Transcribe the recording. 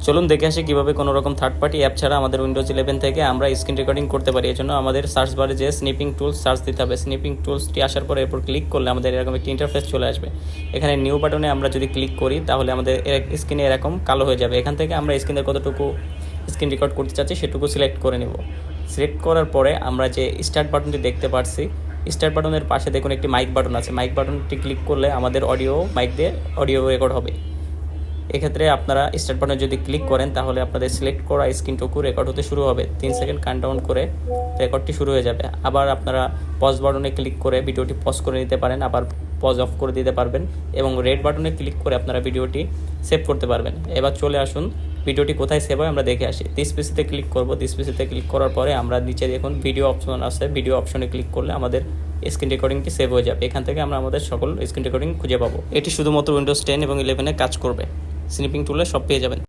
চলুন দেখে আসি কীভাবে কোনো রকম থার্ড পার্টি অ্যাপ ছাড়া আমাদের উইন্ডোজ 11 থেকে আমরা স্ক্রিন রেকর্ডিং করতে পারি। এই জন্য আমাদের সার্চ বারে যে স্নিপিং টুলস সার্চ দিতে হবে। স্নিপিং টুলসটি আসার পরে এরপর ক্লিক করলে আমাদের এরকম একটি ইন্টারফেস চলে আসবে। এখানে নিউ বাটনে আমরা যদি ক্লিক করি তাহলে আমাদের স্ক্রিনে এরকম কালো হয়ে যাবে। এখান থেকে আমরা স্ক্রিনের কতটুকু স্ক্রিন রেকর্ড করতে চাচ্ছি সেটুকু সিলেক্ট করে নেব। সিলেক্ট করার পরে আমরা যে স্টার্ট বাটনটি দেখতে পাচ্ছি, স্টার্ট বাটনের পাশে দেখুন একটি মাইক বাটন আছে। মাইক বাটনটি ক্লিক করলে আমাদের মাইক দিয়ে অডিও রেকর্ড হবে। এক্ষেত্রে আপনারা স্টার্ট বাটনে যদি ক্লিক করেন তাহলে আপনাদের সিলেক্ট করা স্ক্রিনটুকু রেকর্ড হতে শুরু হবে। 3 সেকেন্ড কাউন্টডাউন করে রেকর্ডটি শুরু হয়ে যাবে। আবার আপনারা পজ বাটনে ক্লিক করে ভিডিওটি পজ করে নিতে পারেন, আবার পজ অফ করে দিতে পারবেন এবং রেড বাটনে ক্লিক করে আপনারা ভিডিওটি সেভ করতে পারবেন। এবার চলে আসুন ভিডিওটি কোথায় সেভ হয় আমরা দেখে আসি। দিস পিসিতে ক্লিক করব। দিস পিসিতে ক্লিক করার পরে আমরা নিচে দেখুন ভিডিও অপশন আছে। ভিডিও অপশনে ক্লিক করলে আমাদের স্ক্রিন রেকর্ডিংটি সেভ হয়ে যাবে। এখান থেকে আমরা আমাদের সকল স্ক্রিন রেকর্ডিং খুঁজে পাবো। এটি শুধুমাত্র উইন্ডোজ 10 এবং 11-এ কাজ করবে। স্নিপিং টুলে সব পেয়ে যাবেন।